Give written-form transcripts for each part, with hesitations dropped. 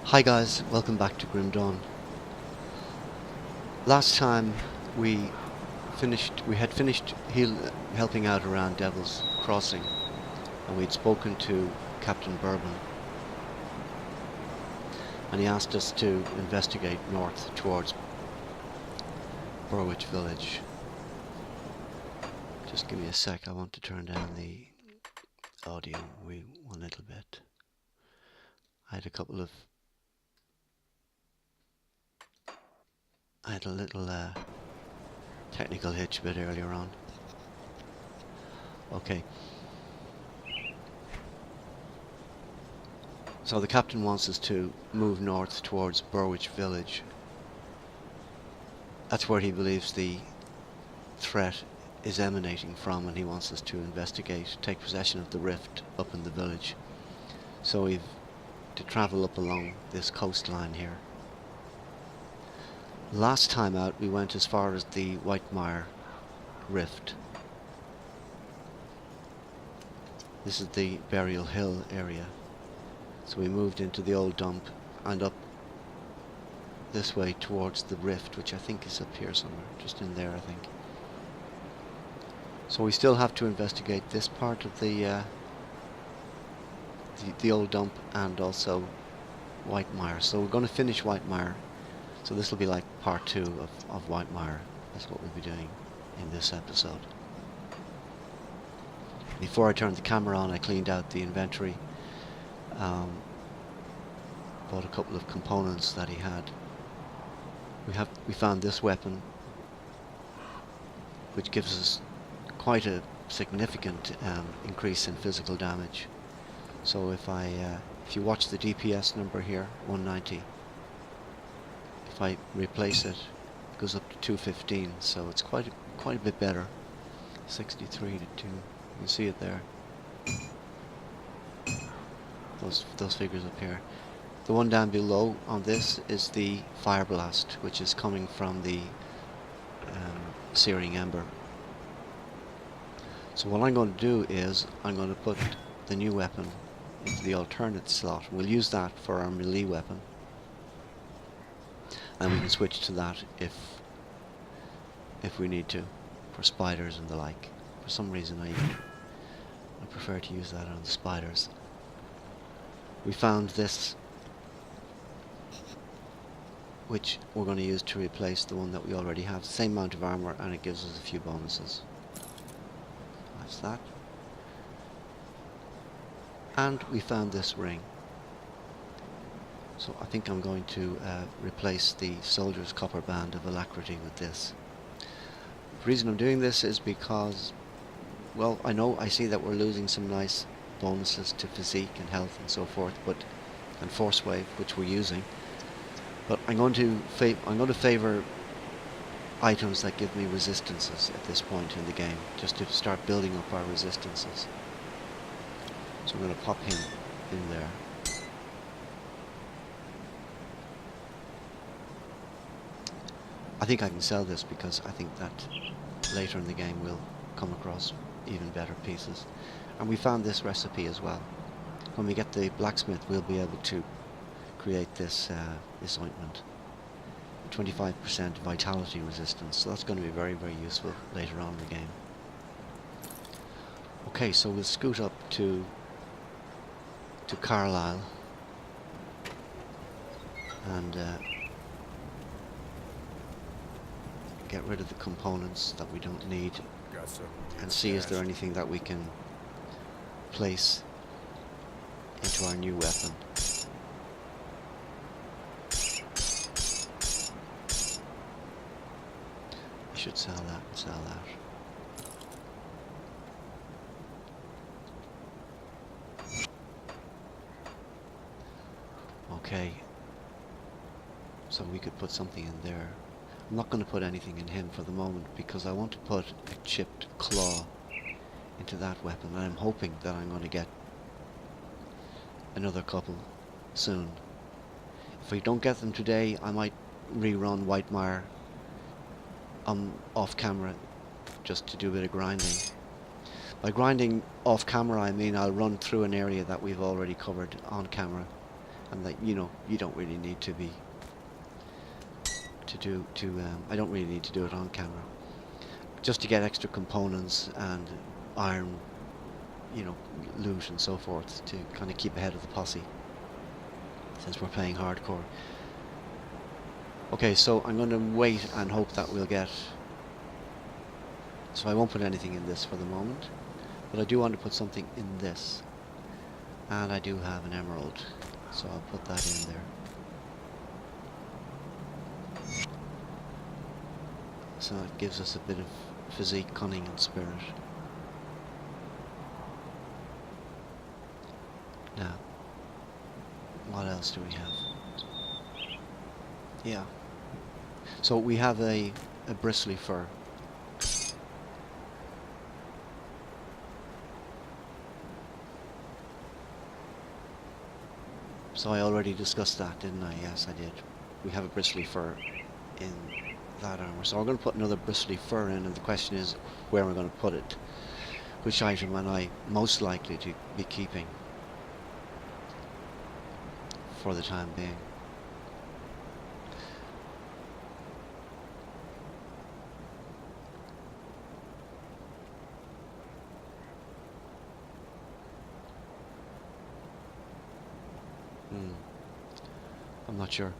Hi guys, welcome back to Grim Dawn. Last time we had finished helping out around Devil's Crossing, and we'd spoken to Captain Bourbon, and he asked us to investigate north towards Burwich Village. Just give me a sec, I want to turn down the audio one little bit. I had a little technical hitch a bit earlier on. Okay. So the captain wants us to move north towards Burwich Village. That's where he believes the threat is emanating from, and he wants us to investigate, take possession of the rift up in the village. So we've to travel up along this coastline here. Last time out we went as far as the Wightmire rift. This is the Burial Hill area. So we moved into the old dump and up this way towards the rift, which I think is up here somewhere, just in there I think. So we still have to investigate this part of the old dump and also Wightmire. So we're going to finish Wightmire. So this will be like part 2 of Wightmire. That's what we'll be doing in this episode. Before I turned the camera on, I cleaned out the inventory. Bought a couple of components that he had. We found this weapon, which gives us quite a significant increase in physical damage. So if you watch the DPS number here, 190, if I replace it, it goes up to 215. So it's quite a bit better. 63 to 2. You can see it there. Those figures up here. The one down below on this is the fire blast, which is coming from the searing ember. So what I'm going to do is I'm going to put the new weapon into the alternate slot. We'll use that for our melee weapon, and we can switch to that if we need to, for spiders and the like. For some reason I prefer to use that on the spiders. We found this, which we're going to use to replace the one that we already have. Same amount of armor, and it gives us a few bonuses. That's that. And we found this ring. So I think I'm going to replace the Soldier's Copper Band of Alacrity with this. The reason I'm doing this is because, well, I see that we're losing some nice bonuses to physique and health and so forth, and force wave, which we're using. But I'm going to favor items that give me resistances at this point in the game, just to start building up our resistances. So I'm going to pop him in there. I think I can sell this because I think that later in the game we'll come across even better pieces. And we found this recipe as well. When we get the blacksmith, we'll be able to create this ointment. 25% vitality resistance, so that's going to be very, very useful later on in the game. Okay, so we'll scoot up to Carlisle and get rid of the components that we don't need, and see is there anything that we can place into our new weapon. I should sell that and sell that. Okay, so we could put something in there. I'm not going to put anything in him for the moment because I want to put a chipped claw into that weapon, and I'm hoping that I'm going to get another couple soon. If we don't get them today, I might rerun Wightmire off camera just to do a bit of grinding. By grinding off camera I mean I'll run through an area that we've already covered on camera and that, you know, you don't really need to be I don't really need to do it on camera, just to get extra components and iron, you know, loot and so forth, to kind of keep ahead of the posse, since we're playing hardcore. Okay, so I'm going to wait and hope that we'll get... So I won't put anything in this for the moment, but I do want to put something in this. And I do have an emerald, so I'll put that in there. So it gives us a bit of physique, cunning and spirit. Now, what else do we have? Yeah. So we have a bristly fur. So I already discussed that, didn't I? Yes, I did. We have a bristly fur in that armor. So we're going to put another bristly fur in, and the question is where we're going to put it. Which item am I most likely to be keeping for the time being? I'm not sure.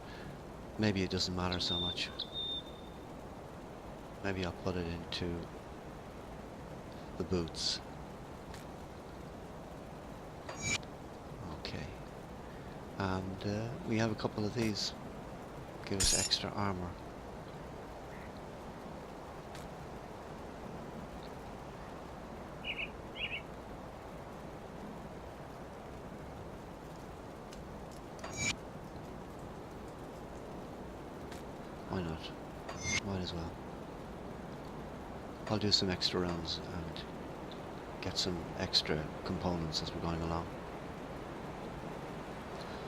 Maybe it doesn't matter so much. Maybe I'll put it into the boots. Okay. And we have a couple of these. Give us extra armor. Why not? Might as well. I'll do some extra runs and get some extra components as we're going along.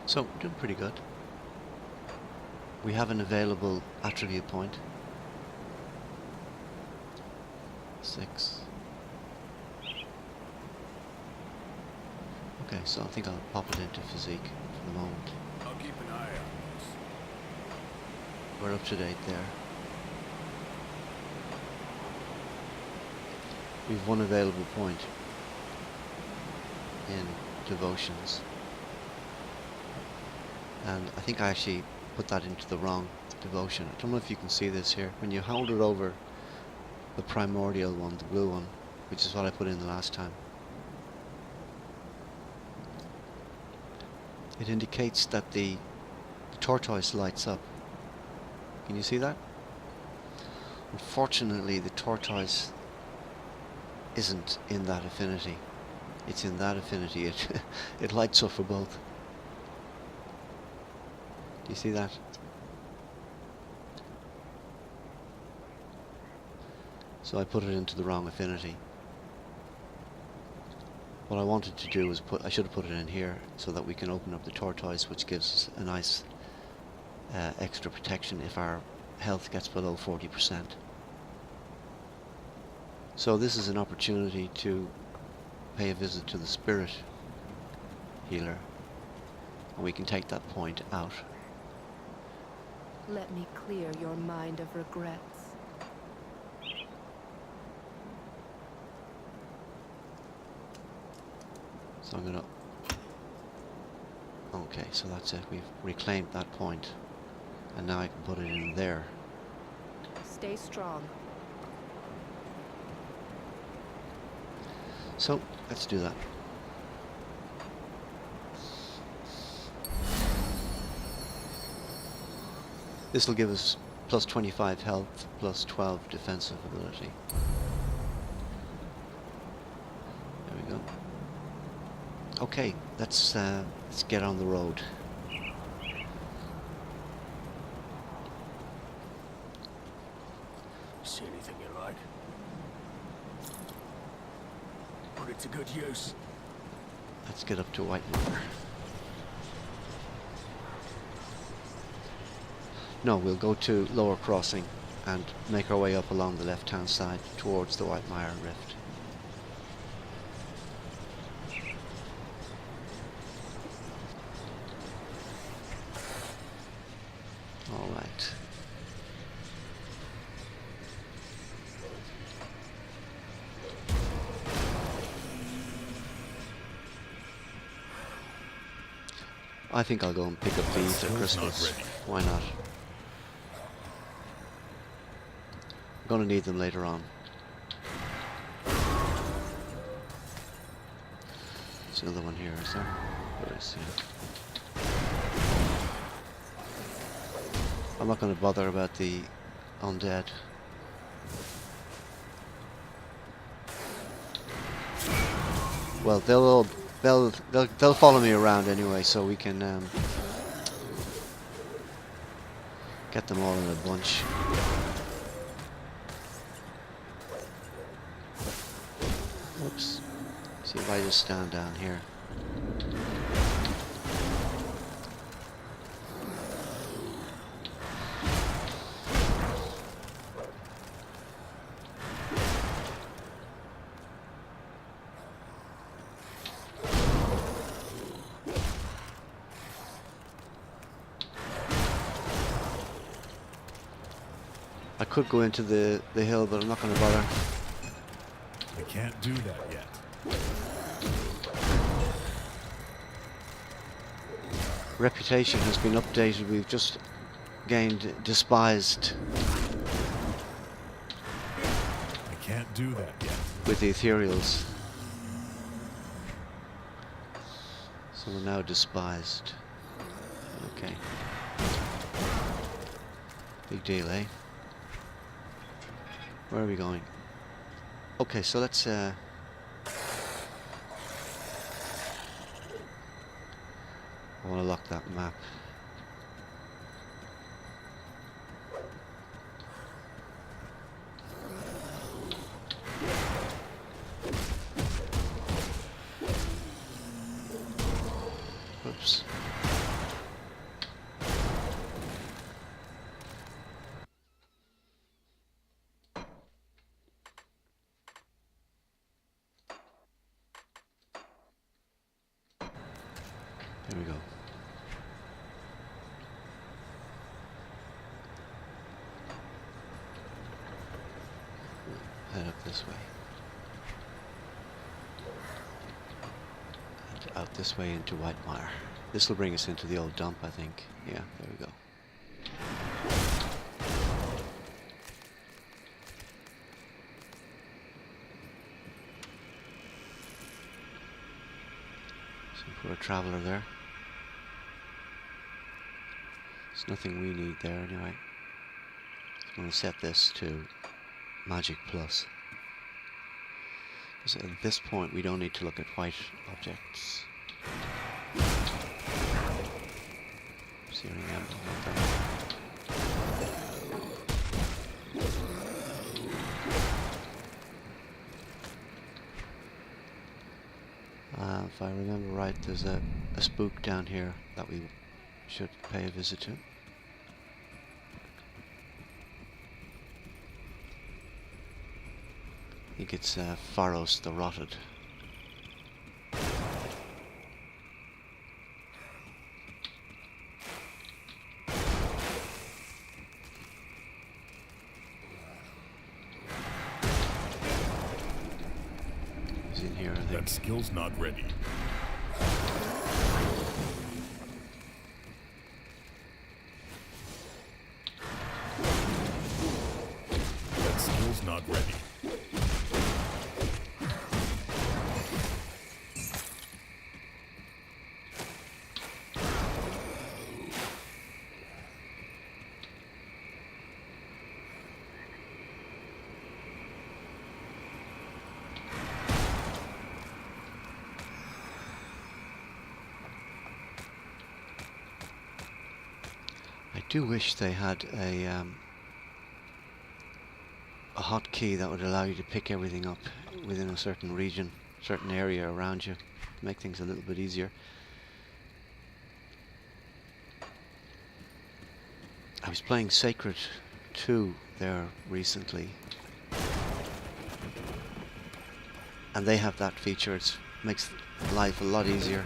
So, doing pretty good. We have an available attribute point. 6. Okay, so I think I'll pop it into physique for the moment. I'll keep an eye on this. We're up to date there. We've one available point in devotions. And I think I actually put that into the wrong devotion. I don't know if you can see this here. When you hold it over the primordial one, the blue one, which is what I put in the last time, it indicates that the tortoise lights up. Can you see that? Unfortunately, the tortoise isn't in that affinity. It's in that affinity. It lights up for both. Do you see that? So I put it into the wrong affinity. What I wanted to do was I should have put it in here so that we can open up the tortoise, which gives us a nice extra protection if our health gets below 40%. So this is an opportunity to pay a visit to the spirit healer, and we can take that point out. Let me clear your mind of regrets. So I'm gonna... Okay, so that's it. We've reclaimed that point, and now I can put it in there. Stay strong. So let's do that. This will give us plus 25 health, plus 12 defensive ability. There we go. Okay, let's get on the road. See anything you like? Put it to good use. Let's get up to Wightmire. No, we'll go to Lower Crossing and make our way up along the left-hand side towards the Wightmire Rift. All right. I think I'll go and pick up these at Christmas. Why not? I'm going to need them later on. There's another one here, is there? Where is it? I'm not going to bother about the undead. Well, they'll follow me around anyway, so we can get them all in a bunch. Oops. See if I just stand down here. I could go into the hill, but I'm not going to bother. I can't do that yet. Reputation has been updated. We've just gained despised I can't do that yet. with the ethereals. So we're now despised. Okay. Big deal, eh? Where are we going? Okay, so let's I want to lock that map. Oops. There we go. Head up this way. And out this way into Wightmire. This will bring us into the old dump, I think. Yeah, there we go. So for a traveller there. There's nothing we need there anyway. I'm going to set this to Magic Plus. So at this point we don't need to look at white objects. See anything empty like that? If I remember right, there's a spook down here that we should pay a visit to. I think it's Pharos the Rotted. He's in here, I think. That skill's not ready. That skill's not ready. I do wish they had a hotkey that would allow you to pick everything up within a certain region, certain area around you, to make things a little bit easier. I was playing Sacred 2 there recently, and they have that feature. It makes life a lot easier.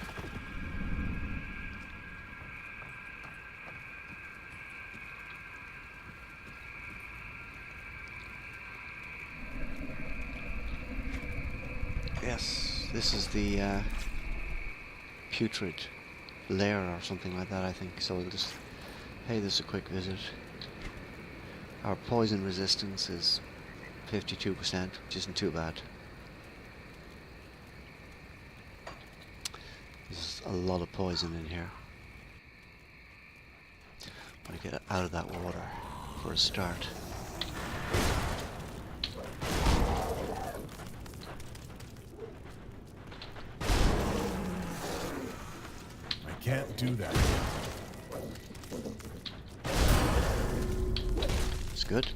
Yes, this is the putrid lair or something like that, I think. So we'll just pay this a quick visit. Our poison resistance is 52%, which isn't too bad. There's a lot of poison in here. I'm gonna get out of that water for a start. I can't do that. It's good.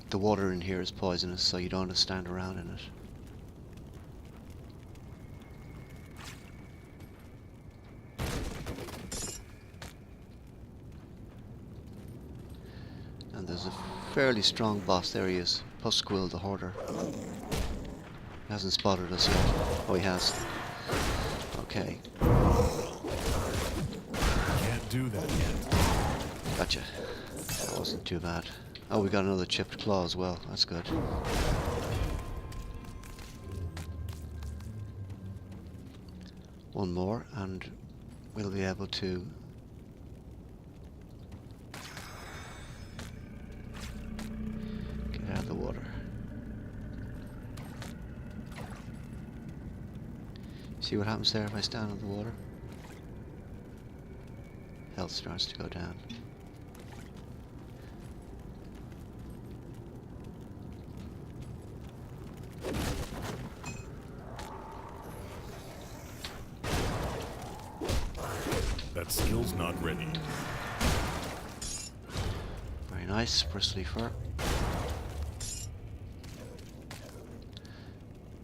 The water in here is poisonous, so you don't want to stand around in it. And there's a fairly strong boss. There he is, Pusquill the Hoarder. He hasn't spotted us yet. Oh, he has. Okay, Can't do that yet. gotcha. That wasn't too bad. Oh, we got another chipped claw as well. That's good. One more, and we'll be able to get out of the water. See what happens there if I stand on the water? Health starts to go down. That skill's not ready. Very nice, bristly fur.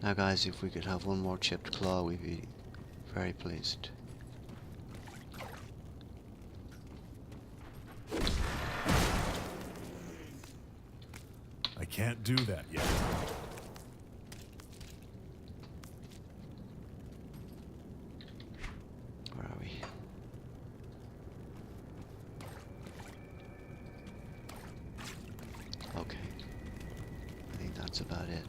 Now guys, if we could have one more chipped claw, we'd be very pleased. I can't do that yet. Where are we? Okay. I think that's about it.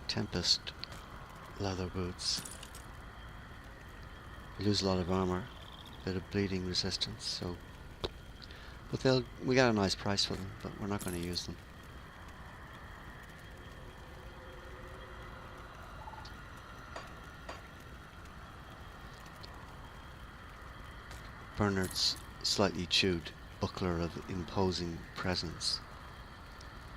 Tempest leather boots. We lose a lot of armor, bit of bleeding resistance, so but we got a nice price for them, but we're not going to use them. Bernard's slightly chewed buckler of imposing presence.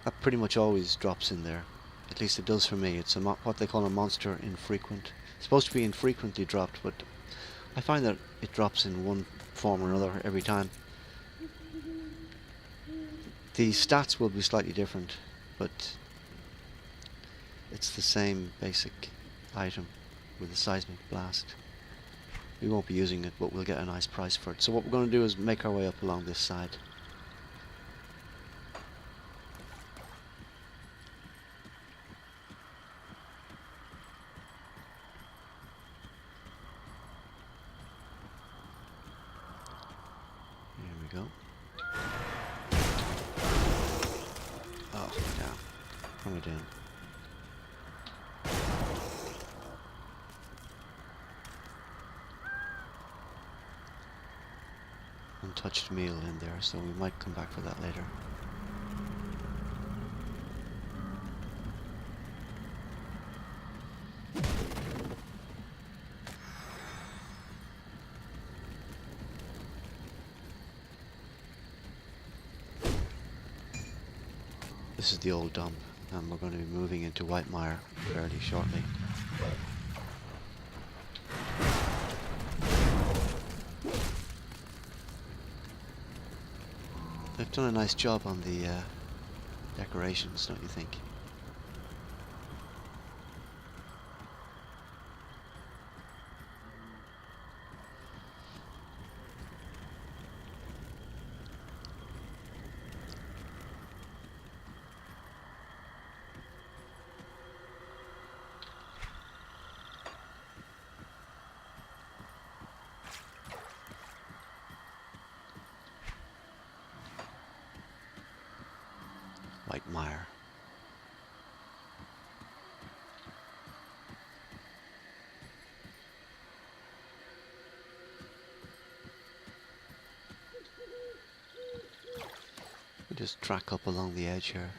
That pretty much always drops in there. At least it does for me. It's what they call a monster infrequent. It's supposed to be infrequently dropped, but I find that it drops in one form or another every time. The stats will be slightly different, but it's the same basic item with a seismic blast. We won't be using it, but we'll get a nice price for it. So what we're going to do is make our way up along this side. Go. Oh, down. How am I doing? Untouched meal in there, so we might come back for that later. This is the old dump, and we're going to be moving into Wightmire fairly shortly. They've done a nice job on the decorations, don't you think? Wightmire. We just track up along the edge here.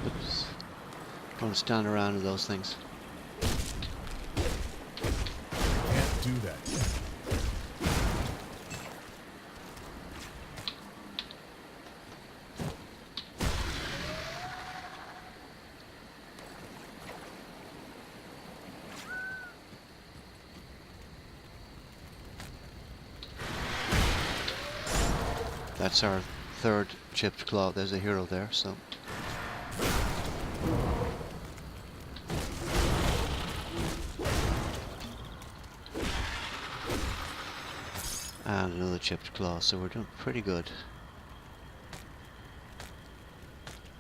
Oops. Don't stand around in those things. Can't do that yet. That's our third chipped claw. There's a hero there, so. And another chipped claw, so we're doing pretty good.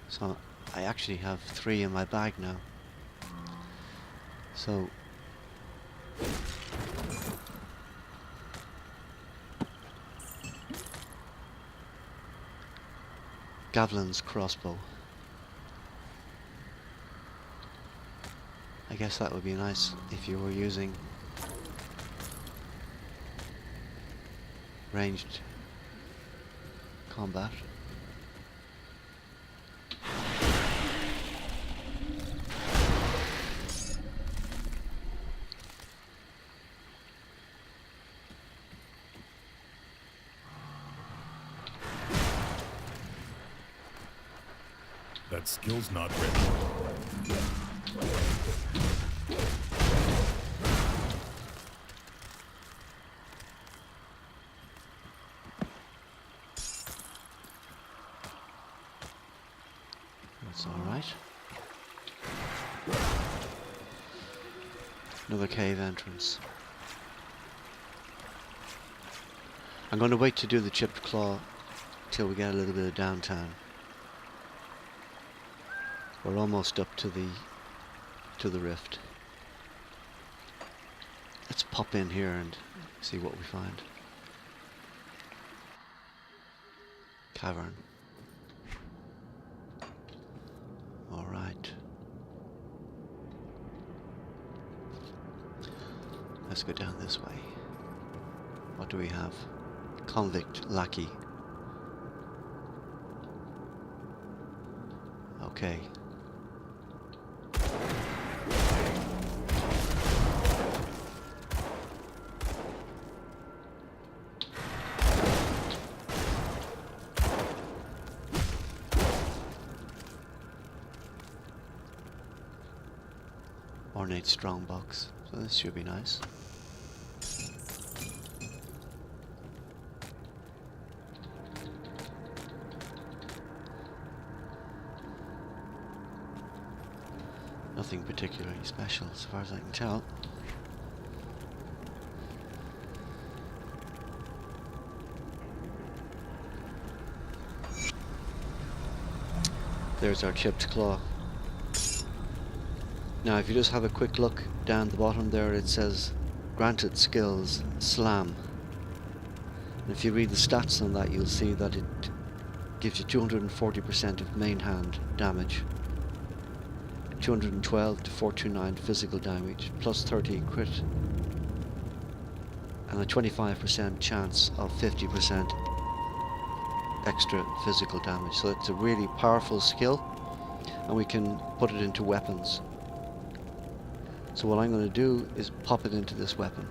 So I actually have 3 in my bag now. So Gavlin's crossbow. I guess that would be nice if you were using ranged combat. That skill's not ready. That's alright. Another cave entrance. I'm going to wait to do the chipped claw till we get a little bit of downtown. We're almost up to the rift. Let's pop in here and see what we find. Cavern. All right. Let's go down this way. What do we have? Convict lackey. Okay. Ornate strongbox. So this should be nice. Nothing particularly special as far as I can tell. There's our chipped claw. Now if you just have a quick look down the bottom there, it says granted skills slam. And if you read the stats on that, you'll see that it gives you 240% of main hand damage, 212 to 429 physical damage, plus 30 crit, and a 25% chance of 50% extra physical damage. So it's a really powerful skill, and we can put it into weapons. So what I'm going to do is pop it into this weapon.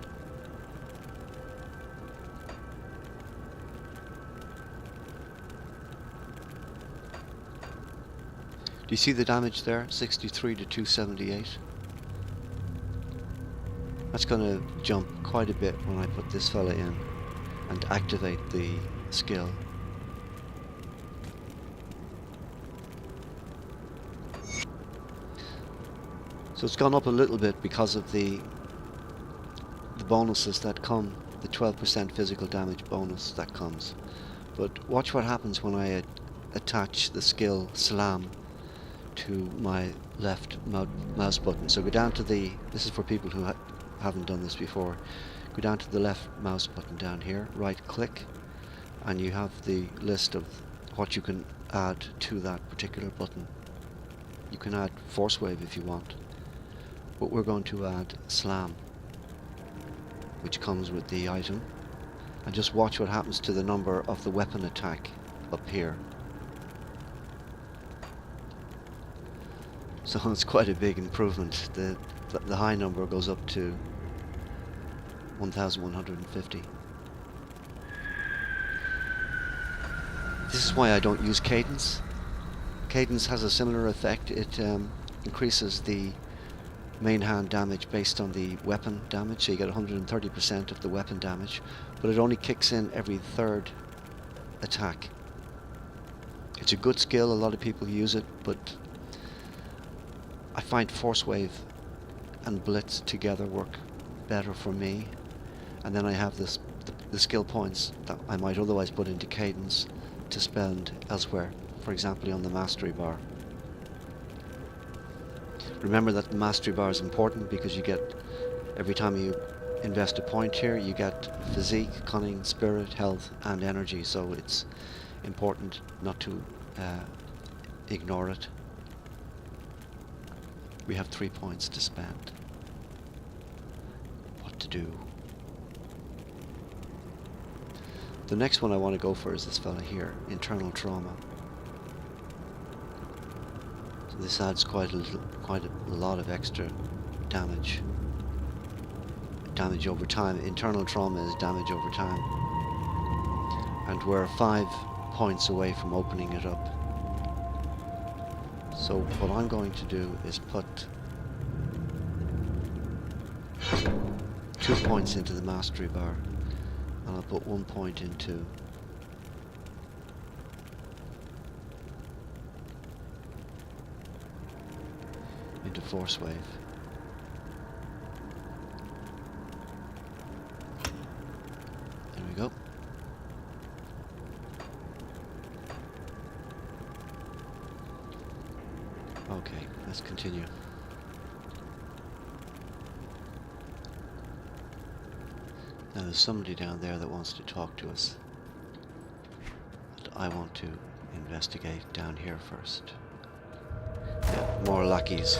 Do you see the damage there? 63 to 278. That's going to jump quite a bit when I put this fella in and activate the skill. So it's gone up a little bit because of the bonuses that come, the 12% physical damage bonus that comes. But watch what happens when I attach the skill Slam to my left mouse button. So go down to the, this is for people who haven't done this before, go down to the left mouse button down here, right click, and you have the list of what you can add to that particular button. You can add Force Wave if you want, but we're going to add Slam, which comes with the item, and just watch what happens to the number of the weapon attack up here. So it's quite a big improvement. The high number goes up to 1150. This is why I don't use Cadence. Cadence has a similar effect. It increases the main hand damage based on the weapon damage, so you get 130% of the weapon damage, but it only kicks in every third attack. It's a good skill, a lot of people use it, but I find Force Wave and Blitz together work better for me, and then I have the skill points that I might otherwise put into Cadence to spend elsewhere, for example on the Mastery Bar. Remember that the Mastery Bar is important because you get, every time you invest a point here, you get Physique, Cunning, Spirit, Health and Energy, so it's important not to ignore it. We have 3 points to spend. What to do? The next one I want to go for is this fella here, Internal Trauma. So this adds quite a lot of extra damage. Damage over time. Internal Trauma is damage over time. And we're 5 points away from opening it up. So what I'm going to do is put 2 points into the Mastery Bar, and I'll put 1 point into Force Wave. There we go. Okay, let's continue. Now there's somebody down there that wants to talk to us. And I want to investigate down here first. Yeah, more lackeys.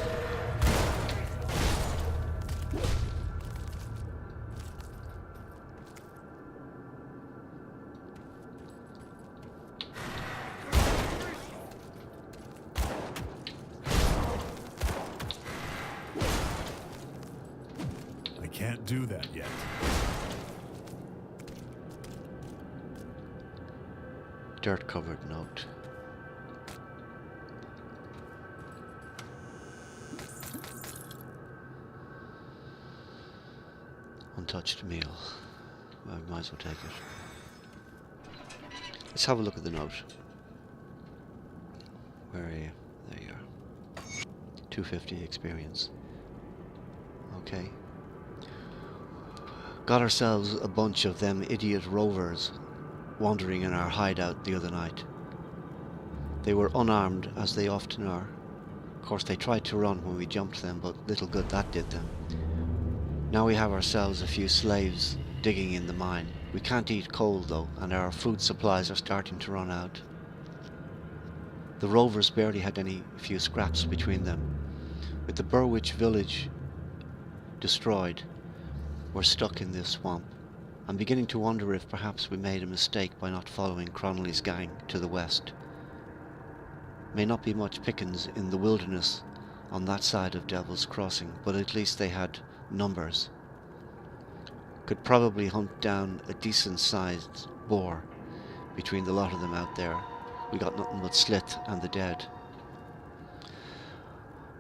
I can't do that yet. Dirt-covered note. Untouched meal. Well, we might as well take it. Let's have a look at the note. Where are you? There you are. 250 experience. Okay. Got ourselves a bunch of them idiot rovers wandering in our hideout the other night. They were unarmed, as they often are. Of course, they tried to run when we jumped them, but little good that did them. Now we have ourselves a few slaves digging in the mine. We can't eat coal though, and our food supplies are starting to run out. The rovers barely had any few scraps between them. With the Burwich village destroyed, we're stuck in this swamp. I'm beginning to wonder if perhaps we made a mistake by not following Cronley's gang to the west. May not be much pickings in the wilderness on that side of Devil's Crossing, but at least they had numbers. Could probably hunt down a decent sized boar between the lot of them out there. We got nothing but Slit and the dead.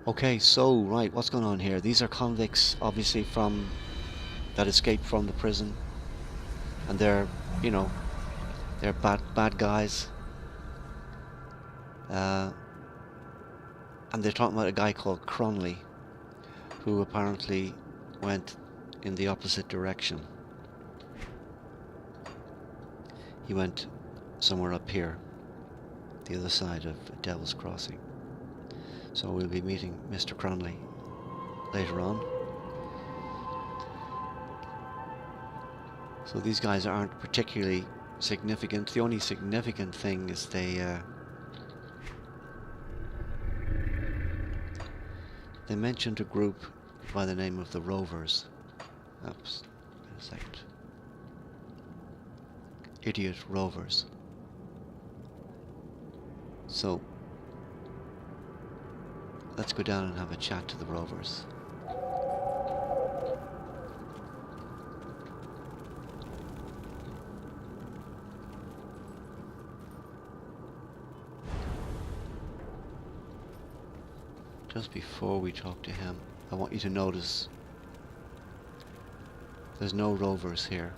Okay, so, right, what's going on here? These are convicts, obviously, that escaped from the prison. And they're, you know, they're bad guys. And they're talking about a guy called Cronley, who apparently went in the opposite direction. He went somewhere up here, the other side of Devil's Crossing. So we'll be meeting Mr. Cronley later on. So these guys aren't particularly significant. The only significant thing is they mentioned a group by the name of the Rovers. Oops, wait a second. Idiot Rovers. So let's go down and have a chat to the Rovers. Just before we talk to him, I want you to notice there's no Rovers here.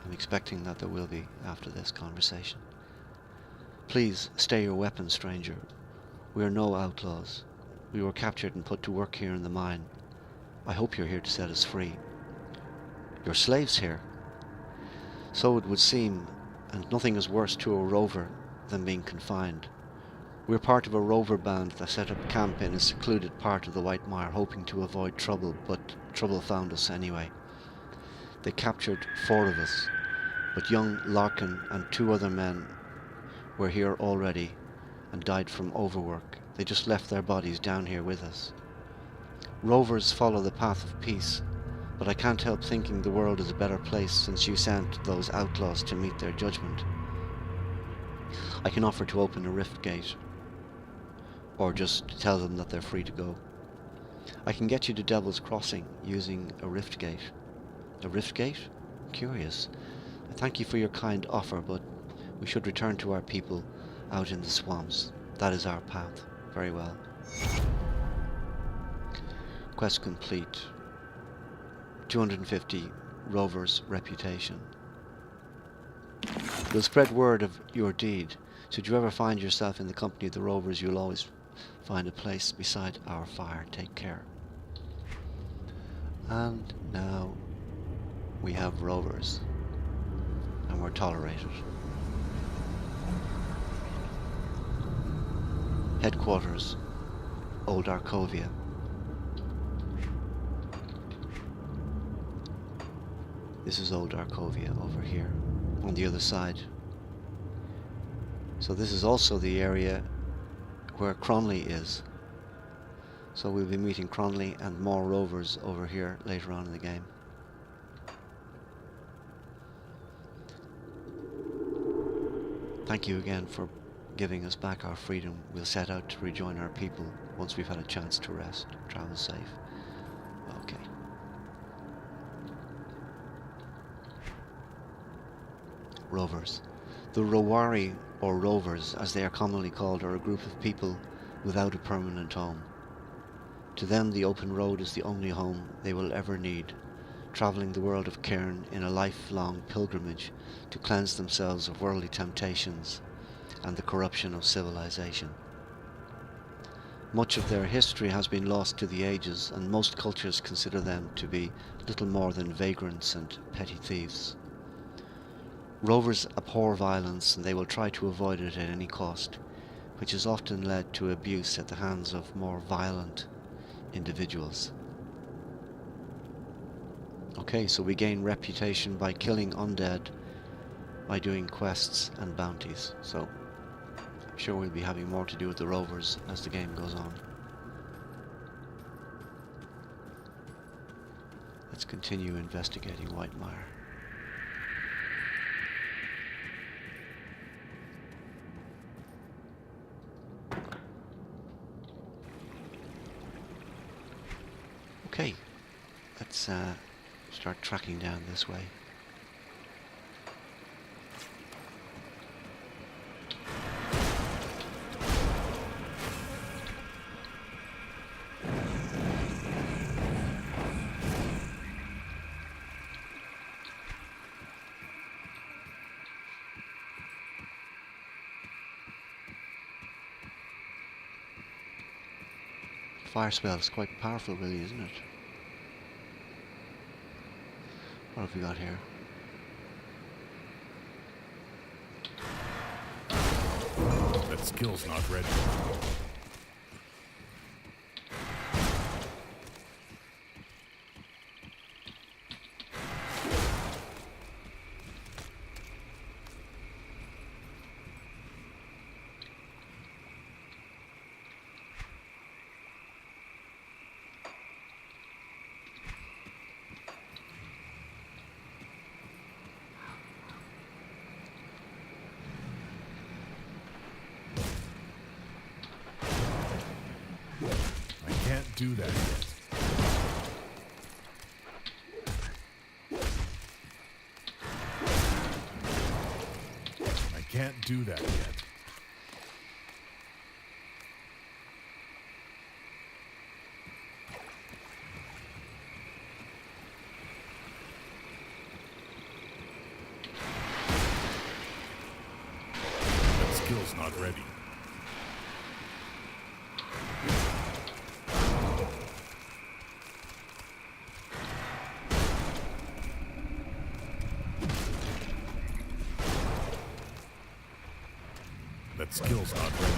I'm expecting that there will be after this conversation. Please stay your weapons, stranger. We are no outlaws. We were captured and put to work here in the mine. I hope you're here to set us free. You're slaves here. So it would seem, and nothing is worse to a rover than being confined. We're part of a rover band that set up camp in a secluded part of the Wightmire, hoping to avoid trouble, but trouble found us anyway. They captured 4 of us, but young Larkin and 2 other men were here already and died from overwork. They just left their bodies down here with us. Rovers follow the path of peace, but I can't help thinking the world is a better place since you sent those outlaws to meet their judgment. I can offer to open a rift gate, or just tell them that they're free to go. I can get you to Devil's Crossing using a rift gate. A rift gate? Curious. I thank you for your kind offer, but we should return to our people out in the swamps. That is our path. Very well. Quest complete. 250 Rovers reputation. We'll spread word of your deed. Should you ever find yourself in the company of the Rovers, you'll always find a place beside our fire. Take care. And now we have Rovers, and we're tolerated. Headquarters, Old Arcovia. This is Old Arcovia over here, on the other side. So this is also the area where Cronley is. So we'll be meeting Cronley and more Rovers over here later on in the game. Thank you again for giving us back our freedom. We'll set out to rejoin our people once we've had a chance to rest. Travel safe. Okay. Rovers. The Rowari, or Rovers as they are commonly called, are a group of people without a permanent home. To them the open road is the only home they will ever need, travelling the world of Cairn in a lifelong pilgrimage to cleanse themselves of worldly temptations and the corruption of civilization. Much of their history has been lost to the ages, and most cultures consider them to be little more than vagrants and petty thieves. Rovers abhor violence, and they will try to avoid it at any cost, which has often led to abuse at the hands of more violent individuals. Okay, so we gain reputation by killing undead, by doing quests and bounties. So I'm sure we'll be having more to do with the Rovers as the game goes on. Let's continue investigating Wightmire. Okay, let's start tracking down this way. fire spell is quite powerful, really, isn't it? What have we got here? That skill's not ready. I can't do that yet. I can't do that yet. That skill's not ready. That skill's not ready.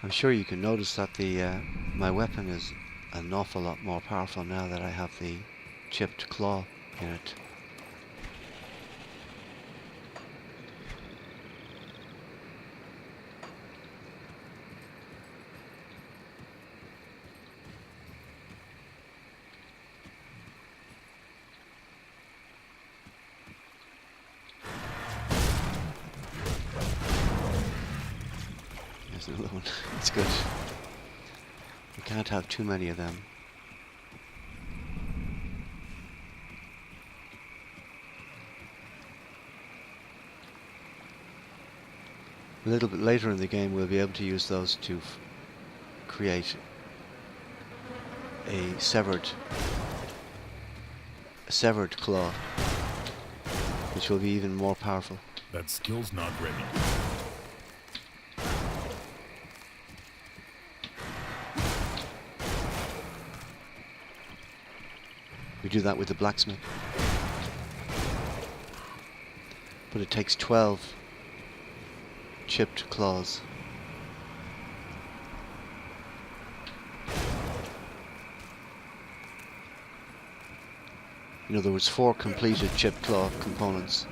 I'm sure you can notice that the my weapon is an awful lot more powerful now that I have the chipped claw in it. There's another one. That's good. You can't have too many of them. A little bit later in the game we'll be able to use those to create a severed claw, which will be even more powerful. That skill's not ready. We do that with the blacksmith. But it takes 12 chipped claws. In other words, 4 completed chipped claw components.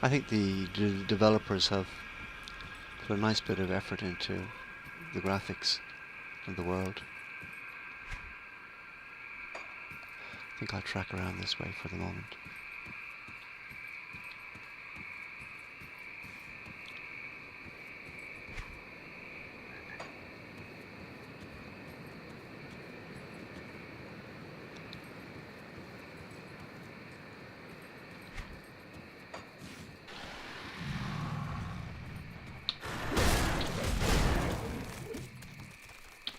I think the developers have put a nice bit of effort into the graphics and the world. I think I'll track around this way for the moment.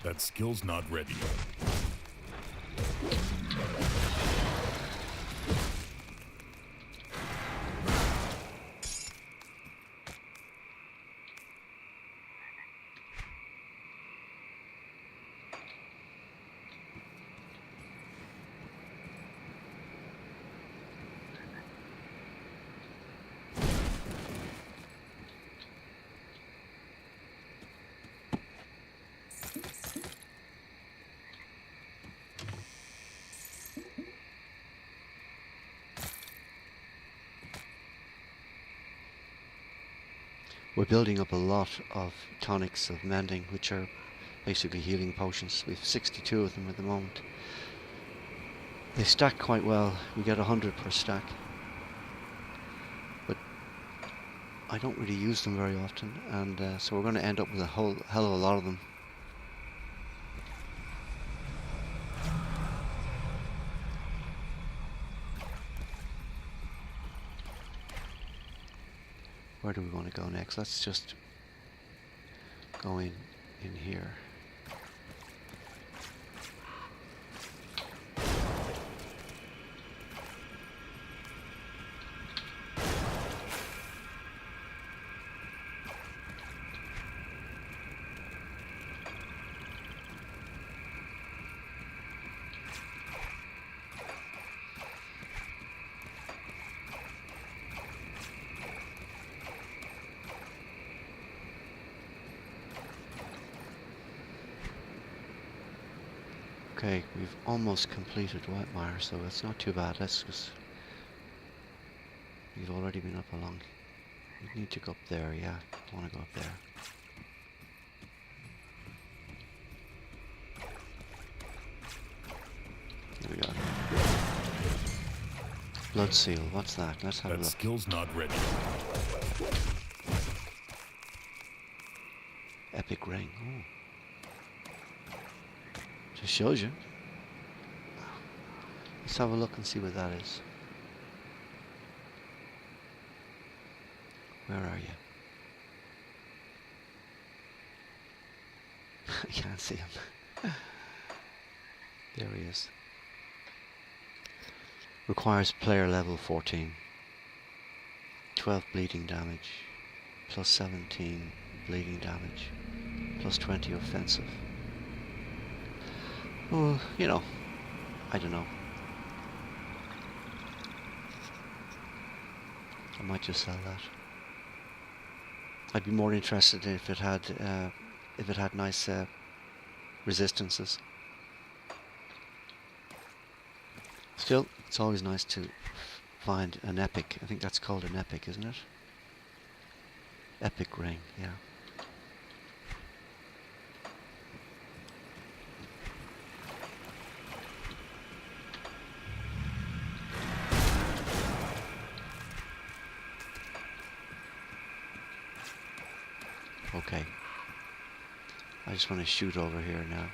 That skill's not ready. We're building up a lot of tonics of mending, which are basically healing potions. We have 62 of them at the moment. They stack quite well. We get 100 per stack. But I don't really use them very often, and so we're going to end up with a whole hell of a lot of them. Where do we want to go next? Let's just go in here. Okay, we've almost completed Wightmire, so it's not too bad. Let's just... We've already been up along. We need to go up there, yeah. I want to go up there. Here we go. Blood seal, what's that? Let's have a That look. skill's not ready. Epic ring. Oh. Just shows you. Let's have a look and see what that is. Where are you? I can't see him. There he is. Requires player level 14. 12 bleeding damage. Plus 17 bleeding damage. Plus 20 offensive. Well, you know, I don't know. I might just sell that. I'd be more interested if it had nice resistances. Still, it's always nice to find an epic. I think that's called an epic, isn't it? Epic ring, yeah. Okay. I just want to shoot over here now.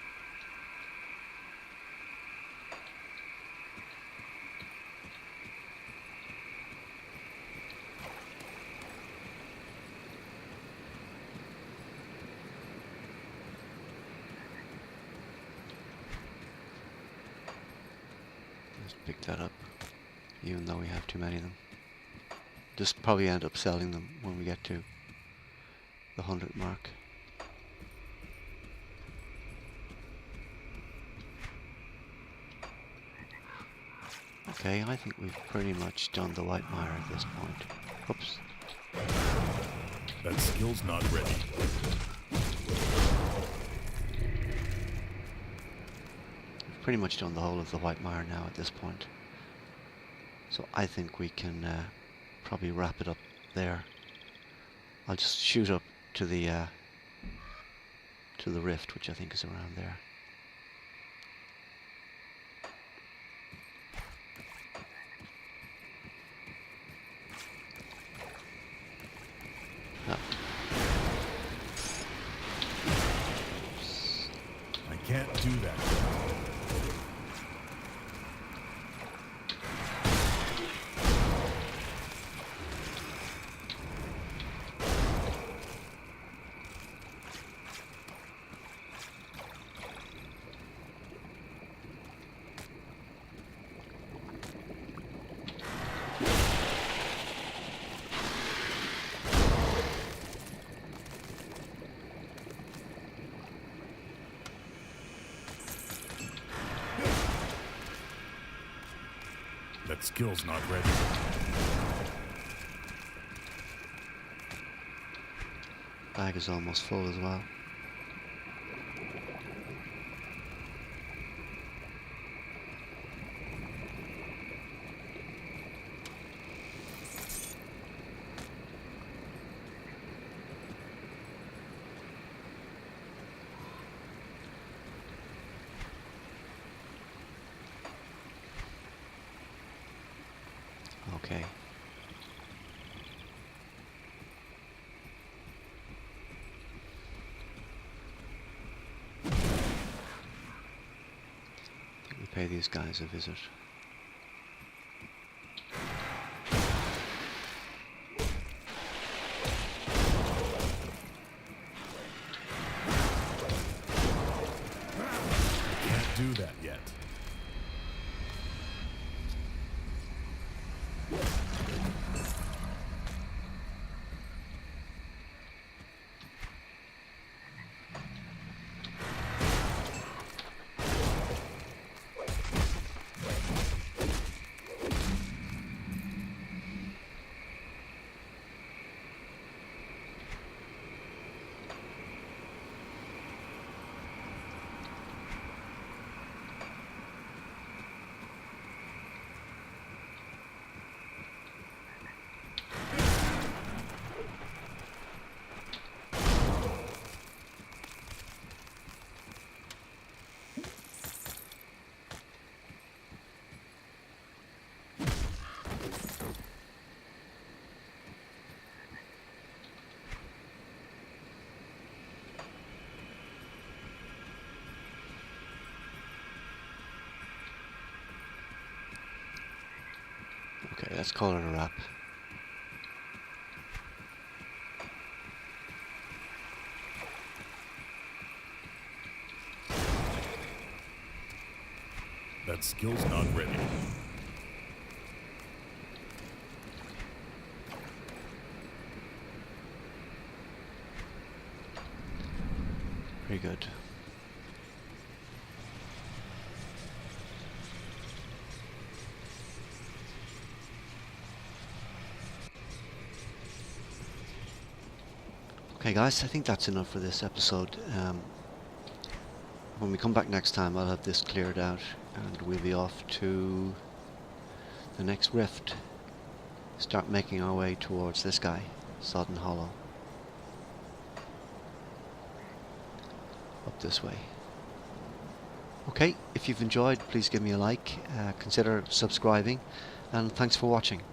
Let's pick that up, even though we have too many of them. Just probably end up selling them when we get to the 100 mark. Okay, I think we've pretty much done the Wightmire at this point. Oops. That skill's not ready. We've pretty much done the whole of the Wightmire now at this point. So I think we can probably wrap it up there. I'll just shoot up to the rift, which I think is around there. Ah. I can't do that. That skill's not ready. Bag is almost full as well. Okay. We pay these guys a visit. Can't do that yet. Okay, let's call it a wrap. That skill's not ready. Very good. Okay guys, I think that's enough for this episode. When we come back next time, I'll have this cleared out and we'll be off to the next rift. Start making our way towards this guy, Sodden Hollow. Up this way. Okay, if you've enjoyed, please give me a like, consider subscribing, and thanks for watching.